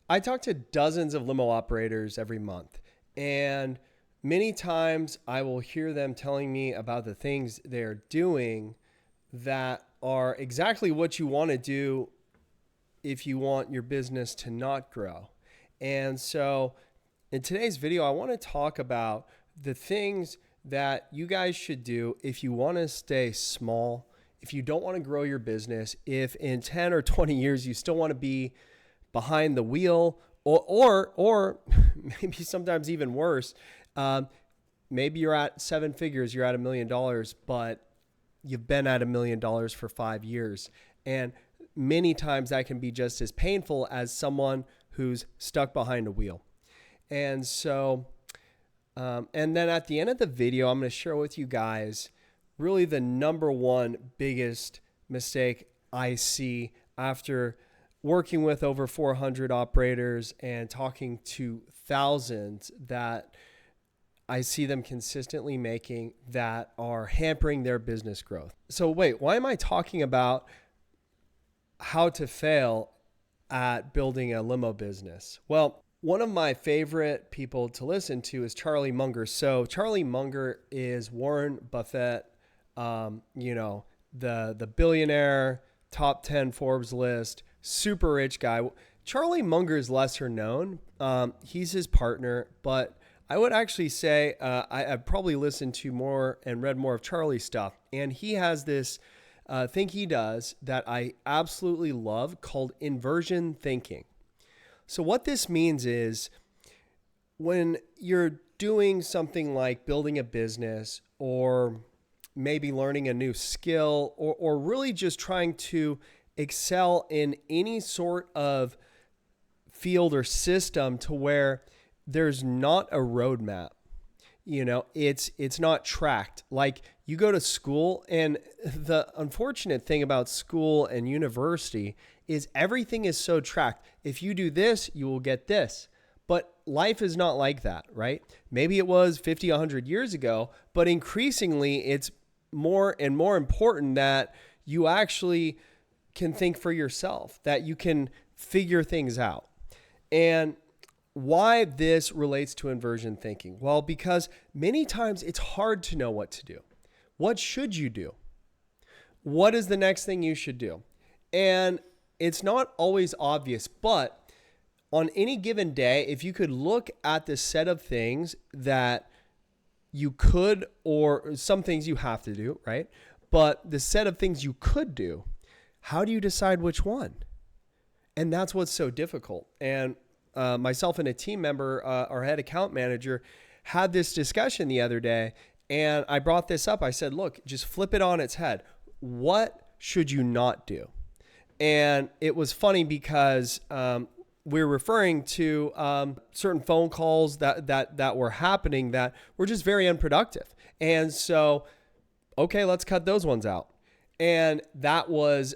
I talk to dozens of limo operators every month, and many times I will hear them telling me about the things they're doing that are exactly what you want to do if you want your business to not grow. And so in today's video, I want to talk about the things that you guys should do if you want to stay small, if you don't want to grow your business, if in 10 or 20 years you still want to be behind the wheel, or maybe sometimes even worse. Maybe you're at seven figures, you're at $1 million, but you've been at $1 million for 5 years. And many times that can be just as painful as someone who's stuck behind a wheel. And so, and then at the end of the video, I'm going to share with you guys really the number one biggest mistake I see after working with over 400 operators and talking to thousands that I see them consistently making that are hampering their business growth. So wait, why am I talking about how to fail at building a limo business? Well, one of my favorite people to listen to is Charlie Munger. So Charlie Munger is Warren Buffett, the billionaire, top 10 Forbes list, super rich guy. Charlie Munger is lesser known. He's his partner, but I would actually say I've probably listened to more and read more of Charlie's stuff. And he has this thing he does that I absolutely love called inversion thinking. So what this means is when you're doing something like building a business or maybe learning a new skill or really just trying to excel in any sort of field or system to where there's not a roadmap. It's not tracked. Like you go to school, and the unfortunate thing about school and university is everything is so tracked. If you do this, you will get this. But life is not like that, right? Maybe it was 50, 100 years ago, but increasingly it's more and more important that you actually can think for yourself, that you can figure things out. And why this relates to inversion thinking? Well, because many times it's hard to know what to do. What should you do? What is the next thing you should do? And it's not always obvious, but on any given day, if you could look at the set of things that you could, or some things you have to do, right? But the set of things you could do, how do you decide which one? And that's what's so difficult. And myself and a team member, our head account manager, had this discussion the other day. And I brought this up. I said, look, just flip it on its head. What should you not do? And it was funny because we're referring to certain phone calls that were happening that were just very unproductive. And so, okay, let's cut those ones out. And that was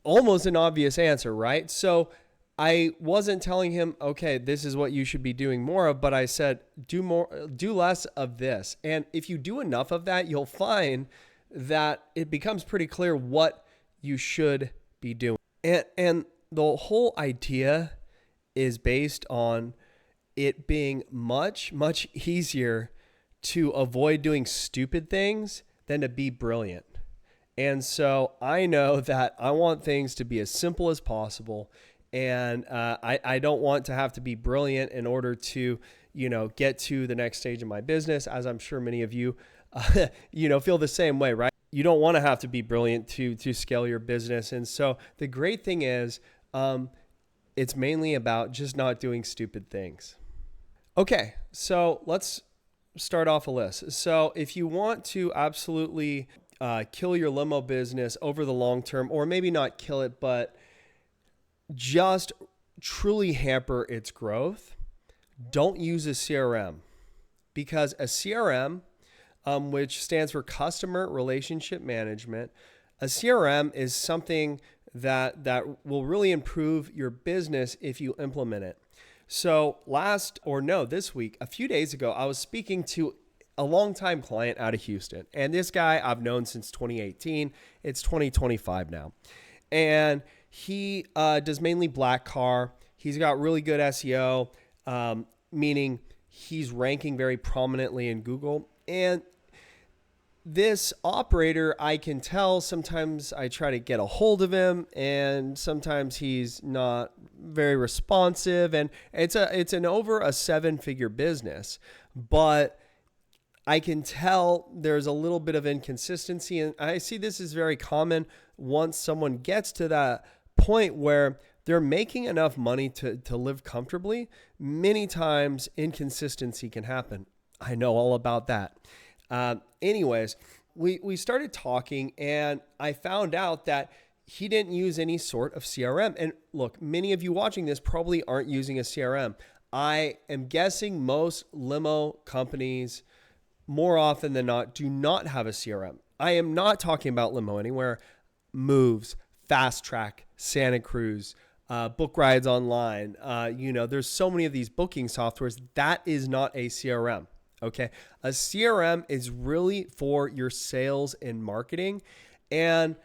almost an obvious answer, right? So I wasn't telling him, okay, this is what you should be doing more of, but I said, do less of this. And if you do enough of that, you'll find that it becomes pretty clear what you should be doing. And the whole idea is based on it being much, much easier to avoid doing stupid things than to be brilliant. And so I know that I want things to be as simple as possible. And I don't want to have to be brilliant in order to, get to the next stage of my business, as I'm sure many of you, feel the same way, right? You don't want to have to be brilliant to scale your business. And so the great thing is it's mainly about just not doing stupid things. Okay, so let's start off a list. So if you want to absolutely kill your limo business over the long term, or maybe not kill it, but just truly hamper its growth, don't use a CRM, because a CRM, which stands for Customer Relationship Management, a CRM is something that will really improve your business if you implement it. So this week, a few days ago, I was speaking to a longtime client out of Houston. And this guy I've known since 2018. It's 2025 now. And he does mainly black car. He's got really good SEO, meaning he's ranking very prominently in Google. And this operator, I can tell sometimes I try to get a hold of him and sometimes he's not very responsive, and it's an over a 7-figure business, but I can tell there's a little bit of inconsistency, and I see this is very common once someone gets to that point where they're making enough money to live comfortably. Many times inconsistency can happen. I know all about that. Anyways, we started talking and I found out that he didn't use any sort of CRM. And look, many of you watching this probably aren't using a CRM. I am guessing most limo companies, more often than not, do not have a CRM. I am not talking about Limo Anywhere, Moves, Fast Track, Santa Cruz, book rides online. There's so many of these booking softwares. That is not a CRM. Okay. A CRM is really for your sales and marketing. And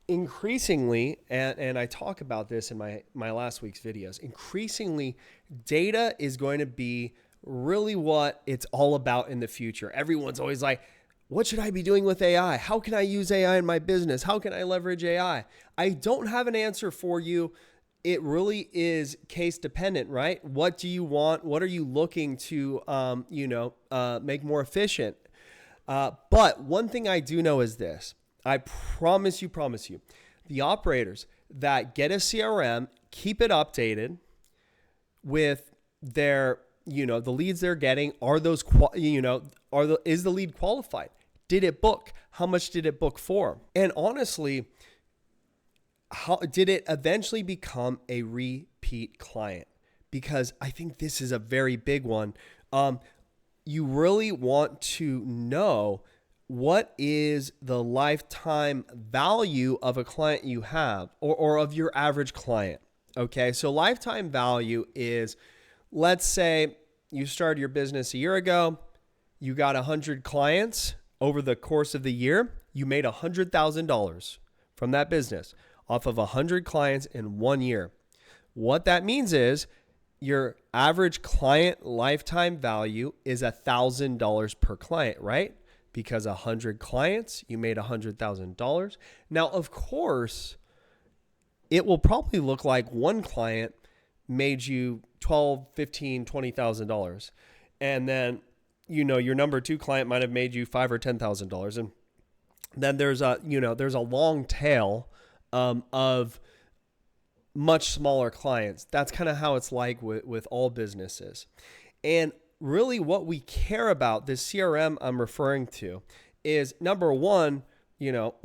increasingly, and I talk about this in my last week's videos, increasingly data is going to be really what it's all about in the future. Everyone's always like, what should I be doing with AI? How can I use AI in my business? How can I leverage AI? I don't have an answer for you. It really is case dependent, right? What do you want? What are you looking to, make more efficient? But one thing I do know is this. I promise you, the operators that get a CRM, keep it updated with their, the leads they're getting. Are those, is the lead qualified? Did it book? How much did it book for? And honestly, how did it eventually become a repeat client? Because I think this is a very big one. You really want to know what is the lifetime value of a client you have, or of your average client. Okay, so lifetime value is, let's say you started your business a year ago, you got 100 clients over the course of the year, you made $100,000 from that business off of 100 clients in 1 year. What that means is your average client lifetime value is $1,000 per client, right? Because 100 clients, you made $100,000. Now, of course, it will probably look like one client made you $12,000, $15,000, $20,000. And then, your number two client might have made you $5,000 or $10,000. And then there's a long tail of much smaller clients. That's kind of how it's like with all businesses. And really what we care about, this CRM I'm referring to, is number one,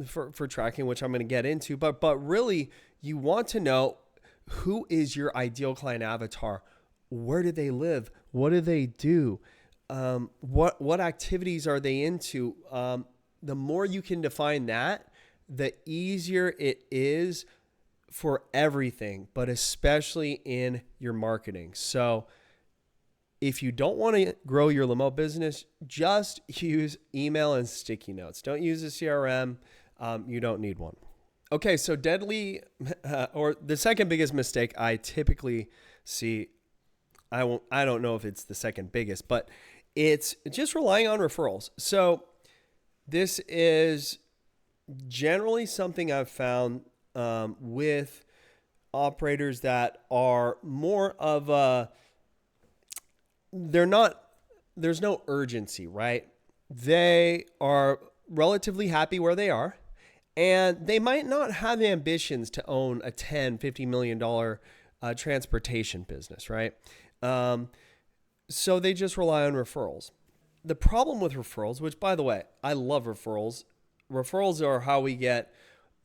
for tracking, which I'm going to get into, but really you want to know who is your ideal client avatar. Where do they live? What do they do? What activities are they into? The more you can define that, the easier it is for everything, but especially in your marketing. So if you don't want to grow your limo business, just use email and sticky notes. Don't use a CRM. You don't need one. Okay, so deadly, or the second biggest mistake I typically see, I don't know if it's the second biggest, but it's just relying on referrals. So this is generally something I've found with operators that are more of there's no urgency, right? They are relatively happy where they are, and they might not have ambitions to own a $10, $50 million transportation business, right? So they just rely on referrals. The problem with referrals, which by the way, I love referrals. Referrals are how we get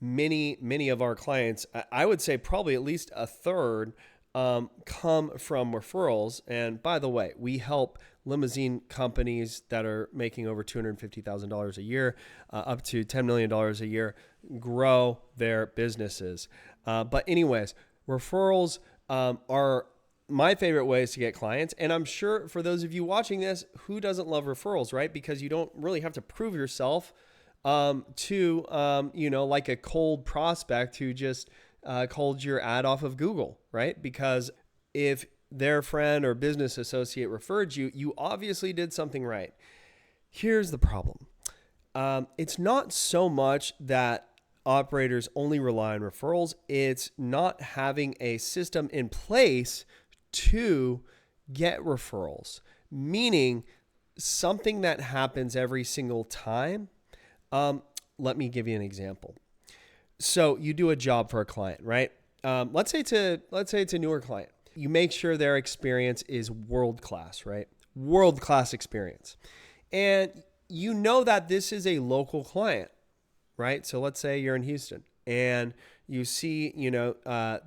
many of our clients. I would say probably at least a third come from referrals. And by the way, we help limousine companies that are making over $250,000 a year, up to $10 million a year, grow their businesses. But anyways, referrals are my favorite ways to get clients. And I'm sure for those of you watching this, who doesn't love referrals, right? Because you don't really have to prove yourself to, like a cold prospect who just called your ad off of Google, right? Because if their friend or business associate referred you, you obviously did something right. Here's the problem. It's not so much that operators only rely on referrals. It's not having a system in place to get referrals, meaning something that happens every single time. Let me give you an example. So you do a job for a client, right? Let's say it's a newer client. You make sure their experience is world-class, right? World-class experience. And you know that this is a local client, right? So let's say you're in Houston and you see,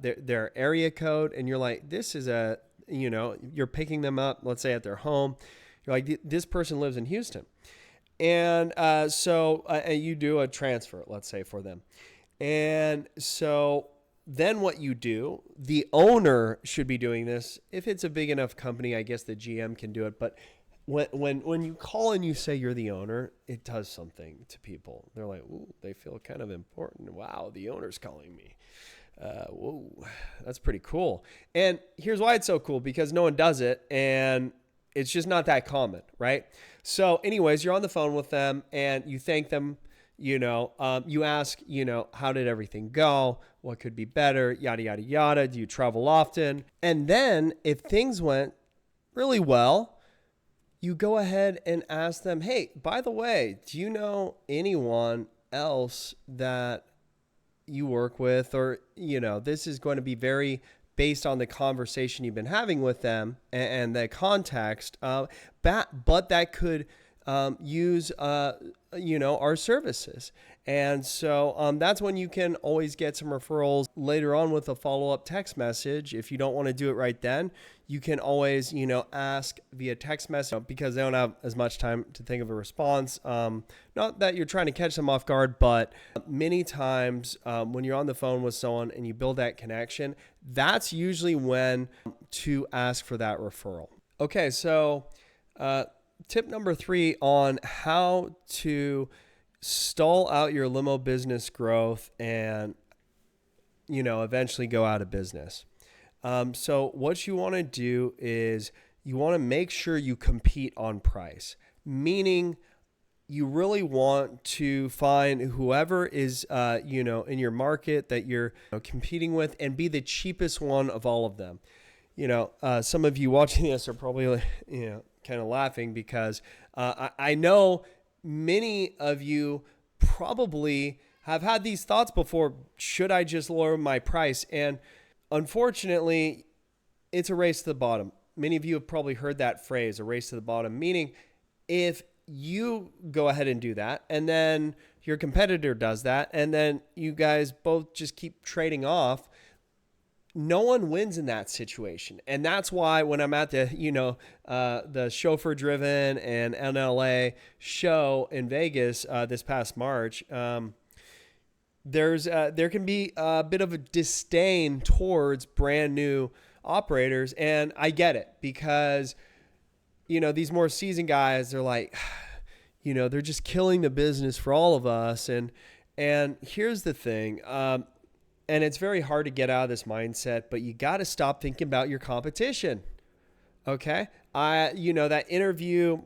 their area code and you're like, this is you're picking them up, let's say at their home. You're like, this person lives in Houston. And so you do a transfer, let's say, for them. And so then what you do, the owner should be doing this. If it's a big enough company, I guess the GM can do it. But when you call and you say you're the owner, it does something to people. They're like, ooh, they feel kind of important. Wow, the owner's calling me. Whoa, that's pretty cool. And here's why it's so cool, because no one does it. And it's just not that common, right? So anyways, you're on the phone with them and you thank them. You ask, how did everything go? What could be better? Yada, yada, yada. Do you travel often? And then if things went really well, you go ahead and ask them, hey, by the way, do you know anyone else that you work with? Or, this is going to be very based on the conversation you've been having with them and the context, but that could use our services. And so that's when you can always get some referrals later on with a follow-up text message. If you don't want to do it right then, you can always ask via text message, because they don't have as much time to think of a response. Not that you're trying to catch them off guard, but many times when you're on the phone with someone and you build that connection, that's usually when to ask for that referral. Okay, so tip number 3 on how to stall out your limo business growth and, eventually go out of business. So what you want to do is you want to make sure you compete on price, meaning you really want to find whoever is, in your market that you're competing with and be the cheapest one of all of them. Some of you watching this are probably, kind of laughing because I know many of you probably have had these thoughts before. Should I just lower my price? And unfortunately, it's a race to the bottom. Many of you have probably heard that phrase, a race to the bottom, meaning if you go ahead and do that, and then your competitor does that, and then you guys both just keep trading off, no one wins in that situation. And that's why when I'm at the chauffeur driven and NLA show in Vegas this past March, there can be a bit of a disdain towards brand new operators. And I get it, because, these more seasoned guys, they're like, they're just killing the business for all of us. And here's the thing, and it's very hard to get out of this mindset, but you got to stop thinking about your competition. Okay. That interview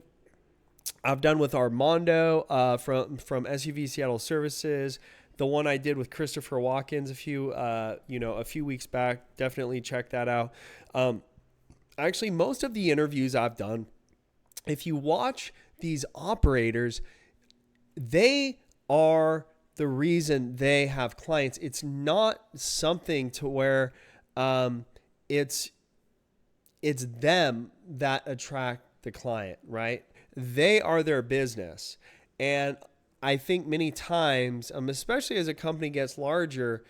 I've done with Armando from SUV Seattle Services, the one I did with Christopher Watkins a few weeks back, definitely check that out. Actually, most of the interviews I've done, if you watch these operators, they are the reason they have clients. It's not something to where it's them that attract the client, right? They are their business. And I think many times, especially as a company gets larger,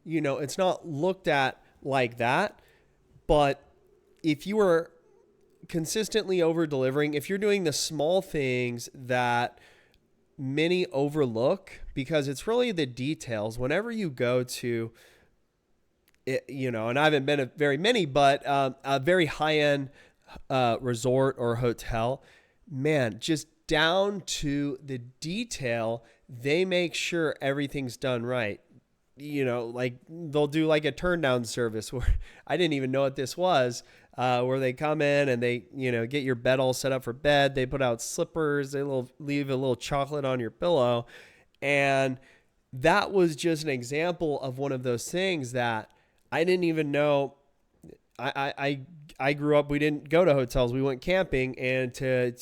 it's not looked at like that. But if you are consistently over delivering, if you're doing the small things that many overlook, because it's really the details. Whenever you go to, and I haven't been at very many, but a very high-end resort or hotel, man, just down to the detail, they make sure everything's done right. like they'll do like a turn down service where I didn't even know what this was, where they come in and they, get your bed all set up for bed. They put out slippers. They leave a little chocolate on your pillow. And that was just an example of one of those things that I didn't even know. I grew up, we didn't go to hotels. We went camping and to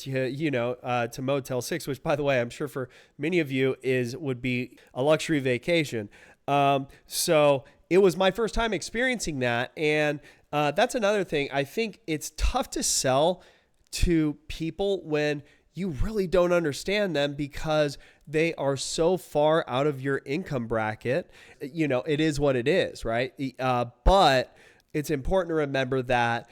Motel 6, which, by the way, I'm sure for many of you would be a luxury vacation. So it was my first time experiencing that. And that's another thing. I think it's tough to sell to people when you really don't understand them because they are so far out of your income bracket. It is what it is, right? But it's important to remember that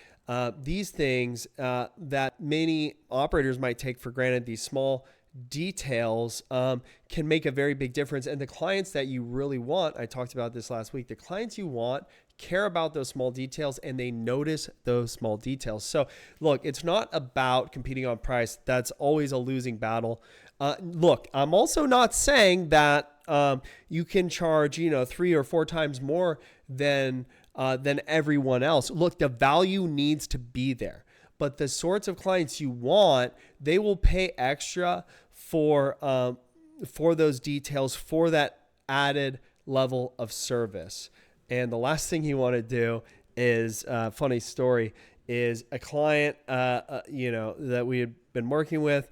these things that many operators might take for granted, these small details, can make a very big difference. And the clients that you really want, I talked about this last week, the clients you want care about those small details and they notice those small details. So look, it's not about competing on price. That's always a losing battle. Look, I'm also not saying that you can charge, 3 or 4 times more than everyone else. Look, the value needs to be there, but the sorts of clients you want, they will pay extra for those details, for that added level of service. And the last thing you want to do is, funny story, is a client, that we had been working with,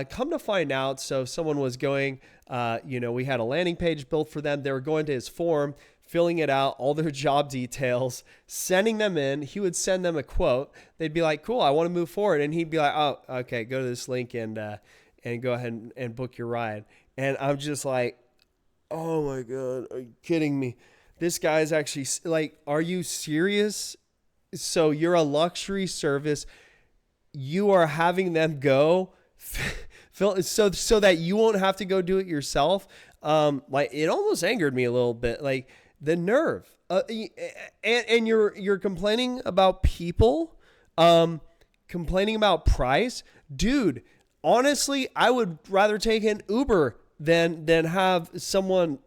come to find out. So someone was going, we had a landing page built for them. They were going to his form, filling it out, all their job details, sending them in. He would send them a quote. They'd be like, cool, I want to move forward. And he'd be like, oh, okay, go to this link and go ahead and book your ride. And I'm just like, oh my God, are you kidding me? This guy's actually like, are you serious? So you're a luxury service. You are having them go so that you won't have to go do it yourself. Like it almost angered me a little bit, like the nerve. And you're complaining about people, complaining about price, dude. Honestly, I would rather take an Uber than have someone,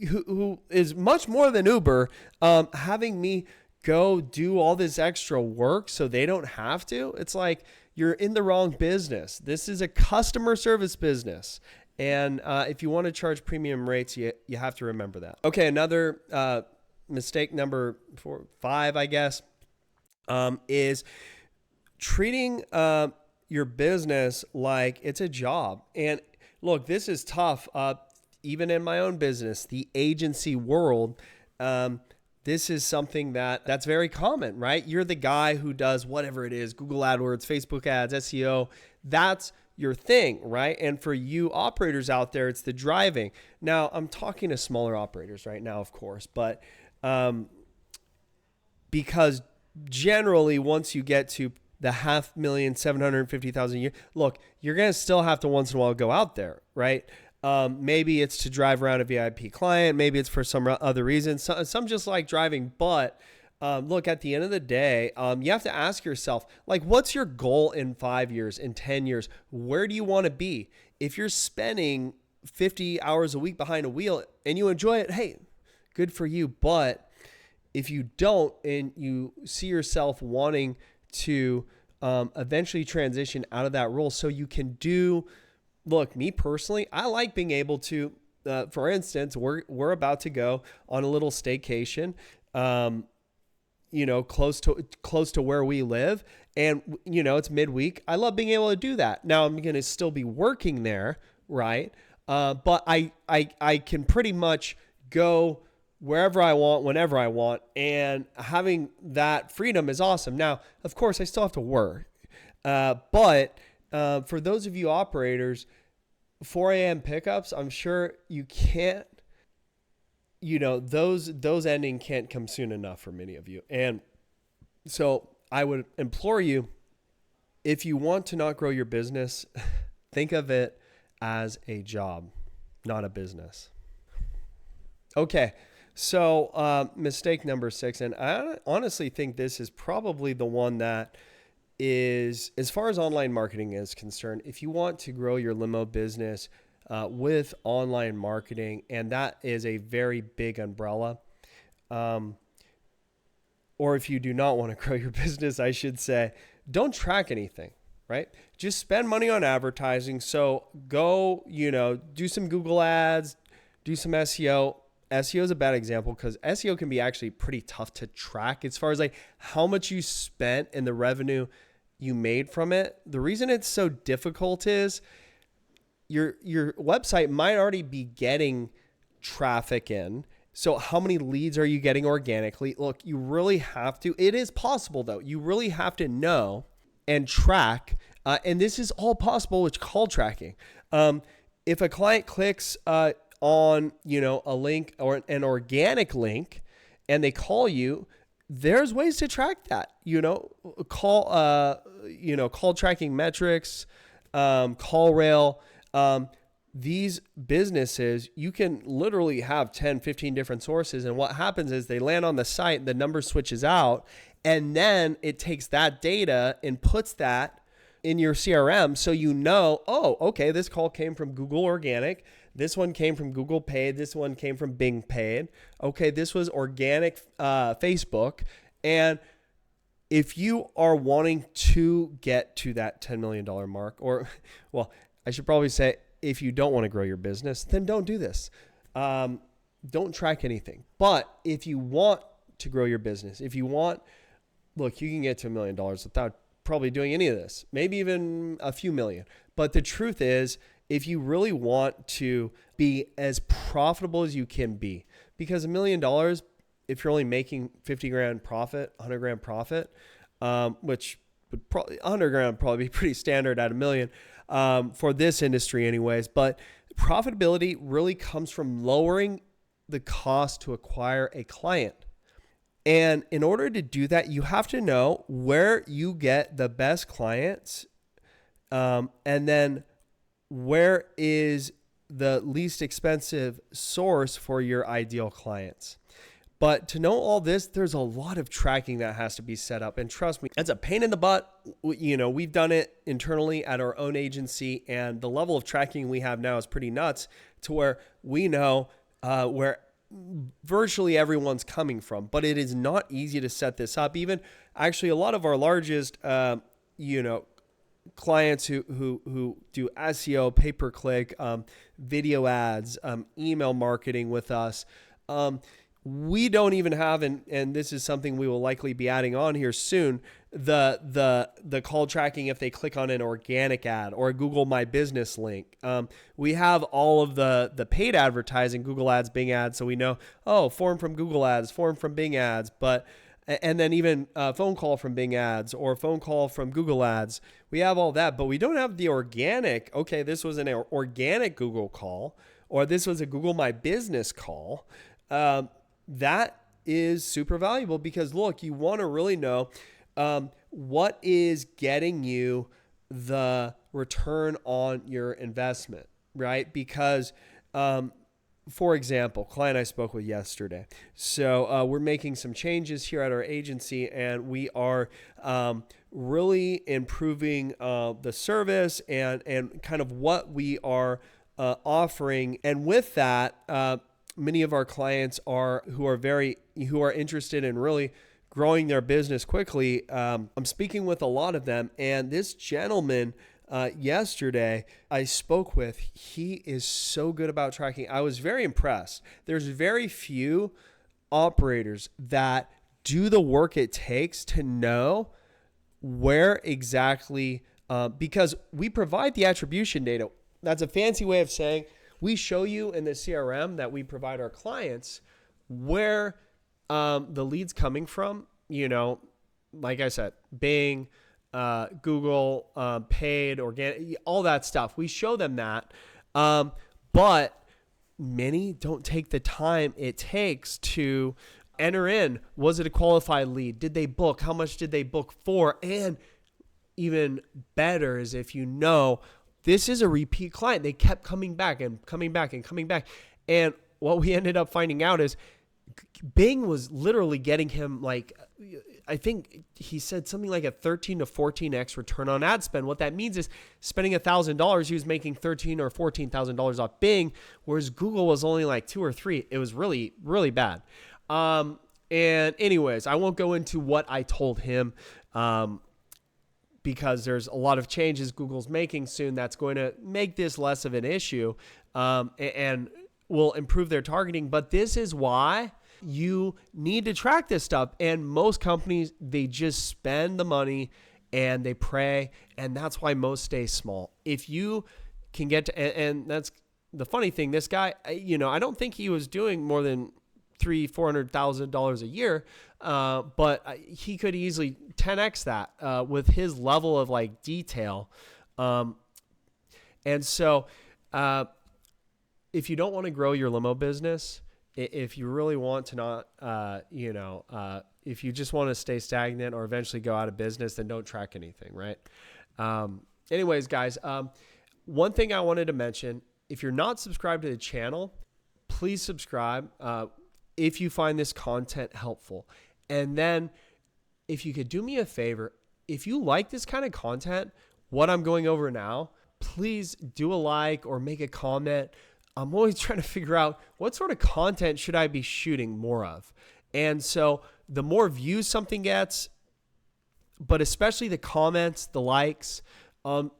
who is much more than Uber, having me go do all this extra work so they don't have to. It's like you're in the wrong business. This is a customer service business. And if you want to charge premium rates, you have to remember that. Okay, another mistake number 5, I guess, is treating your business like it's a job. And look, this is tough. Even in my own business, the agency world, this is something that's very common, right? You're the guy who does whatever it is, Google AdWords, Facebook ads, SEO. That's your thing, right? And for you operators out there, it's the driving. Now, I'm talking to smaller operators right now, of course, but because generally once you get to the 500,000, 750,000 a year, look, you're going to still have to once in a while go out there, right? Maybe it's to drive around a VIP client. Maybe it's for some other reason. Some just like driving. But look, at the end of the day, you have to ask yourself, like, what's your goal in 5 years, in 10 years? Where do you want to be? If you're spending 50 hours a week behind a wheel and you enjoy it, hey, good for you. But if you don't and you see yourself wanting to eventually transition out of that role so you can do... Look, me personally, I like being able to, for instance, we're about to go on a little staycation, close to where we live. And, it's midweek. I love being able to do that. Now I'm going to still be working there, right? But I can pretty much go wherever I want, whenever I want. And having that freedom is awesome. Now, of course, I still have to work. But for those of you operators, 4 a.m. pickups, I'm sure you can't, those ending can't come soon enough for many of you. And so I would implore you, if you want to not grow your business, think of it as a job, not a business. Okay. So mistake number 6, and I honestly think this is probably the one that is, as far as online marketing is concerned, if you want to grow your limo business, with online marketing, and that is a very big umbrella. Or if you do not want to grow your business, I should say, don't track anything, right? Just spend money on advertising. So go, do some Google ads, do some SEO. SEO is a bad example because SEO can be actually pretty tough to track as far as like how much you spent and the revenue you made from it. The reason it's so difficult is your website might already be getting traffic in. So how many leads are you getting organically? Look, you really have to, it is possible though. You really have to know and track. And this is all possible with call tracking. If a client clicks on, a link or an organic link and they call you, there's ways to track that, call tracking metrics, call rail, these businesses, you can literally have 10, 15 different sources. And what happens is they land on the site, the number switches out, and then it takes that data and puts that in your CRM. So oh, okay, this call came from Google Organic. This one came from Google Paid. This one came from Bing Paid. Okay, this was organic Facebook. And if you are wanting to get to that $10 million mark, or, well, I should probably say, if you don't want to grow your business, then don't do this. Don't track anything. But if you want to grow your business, look, you can get to $1 million without probably doing any of this, maybe even a few million. But the truth is, if you really want to be as profitable as you can be, because $1 million, if you're only making 50 grand profit, 100 grand profit, which would probably 100 grand would probably be pretty standard at $1 million. For this industry anyways, but profitability really comes from lowering the cost to acquire a client. And in order to do that, you have to know where you get the best clients, and then where is the least expensive source for your ideal clients. But to know all this, there's a lot of tracking that has to be set up. And trust me, it's a pain in the butt. We've done it internally at our own agency, and the level of tracking we have now is pretty nuts to where we know where virtually everyone's coming from. But it is not easy to set this up. Even actually a lot of our largest, clients who do SEO, pay-per-click, video ads, email marketing with us, we don't even have, and this is something we will likely be adding on here soon, the call tracking if they click on an organic ad or a Google My Business link. We have all of the paid advertising, Google Ads, Bing Ads, so we know, form from Google Ads, form from Bing Ads, and then even a phone call from Bing Ads or a phone call from Google Ads. We have all that, but we don't have the organic. Okay, this was an organic Google call, or this was a Google My Business call. That is super valuable because look, you want to really know what is getting you the return on your investment, right? Because, for example, client I spoke with yesterday. So we're making some changes here at our agency, and we are really improving the service and kind of what we are offering. And with that, many of our clients who are interested in really growing their business quickly. I'm speaking with a lot of them, and this gentleman yesterday I spoke with, he is so good about tracking. I was very impressed. There's very few operators that do the work it takes to know where exactly, because we provide the attribution data. That's a fancy way of saying we show you in the CRM that we provide our clients where the lead's coming from, like I said, Bing, Google, paid, organic, all that stuff. We show them that. But many don't take the time it takes to enter in. Was it a qualified lead? Did they book? How much did they book for? And even better is if this is a repeat client. They kept coming back and coming back and coming back. And what we ended up finding out is Bing was literally getting him like, I think he said something like a 13 to 14x return on ad spend. What that means is spending $1,000, he was making $13,000 or $14,000 off Bing, whereas Google was only like 2 or 3. It was really, really bad. And anyways, I won't go into what I told him because there's a lot of changes Google's making soon that's going to make this less of an issue and will improve their targeting. But this is why you need to track this stuff. And most companies, they just spend the money and they pray. And that's why most stay small. If you can get to, and that's the funny thing, this guy, I don't think he was doing more than $300,000-$400,000 a year. But he could easily 10x that with his level of like detail. And so if you don't want to grow your limo business, if you really want to not, if you just want to stay stagnant or eventually go out of business, then don't track anything, right? Anyways, guys, one thing I wanted to mention, if you're not subscribed to the channel, please subscribe if you find this content helpful. And then if you could do me a favor, if you like this kind of content, what I'm going over now, please do a like or make a comment. I'm always trying to figure out what sort of content should I be shooting more of. And so the more views something gets, but especially the comments, the likes,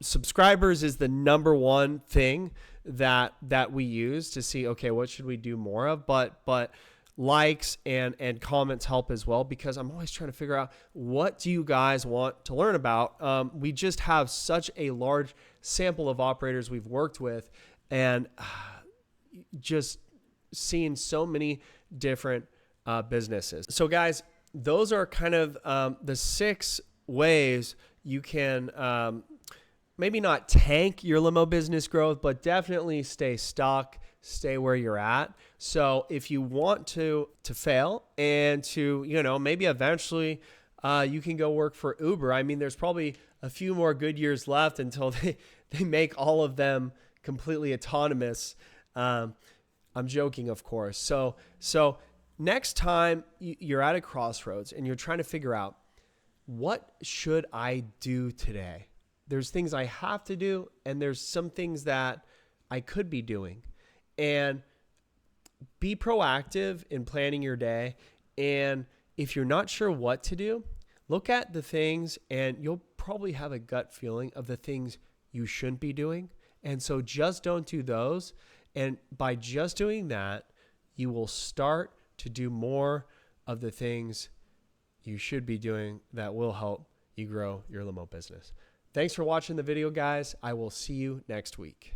subscribers is the number one thing that we use to see, okay, what should we do more of? But likes and comments help as well, because I'm always trying to figure out, what do you guys want to learn about? We just have such a large sample of operators we've worked with, and just seeing so many different businesses. So guys, those are kind of the 6 ways you can maybe not tank your limo business growth, but definitely stay stuck, stay where you're at. So if you want to fail and to, maybe eventually you can go work for Uber. I mean, there's probably a few more good years left until they make all of them completely autonomous. I'm joking, of course. So next time you're at a crossroads and you're trying to figure out, what should I do today? There's things I have to do, and there's some things that I could be doing. And be proactive in planning your day. And if you're not sure what to do, look at the things, and you'll probably have a gut feeling of the things you shouldn't be doing. And so just don't do those. And by just doing that, you will start to do more of the things you should be doing that will help you grow your limo business. Thanks for watching the video, guys. I will see you next week.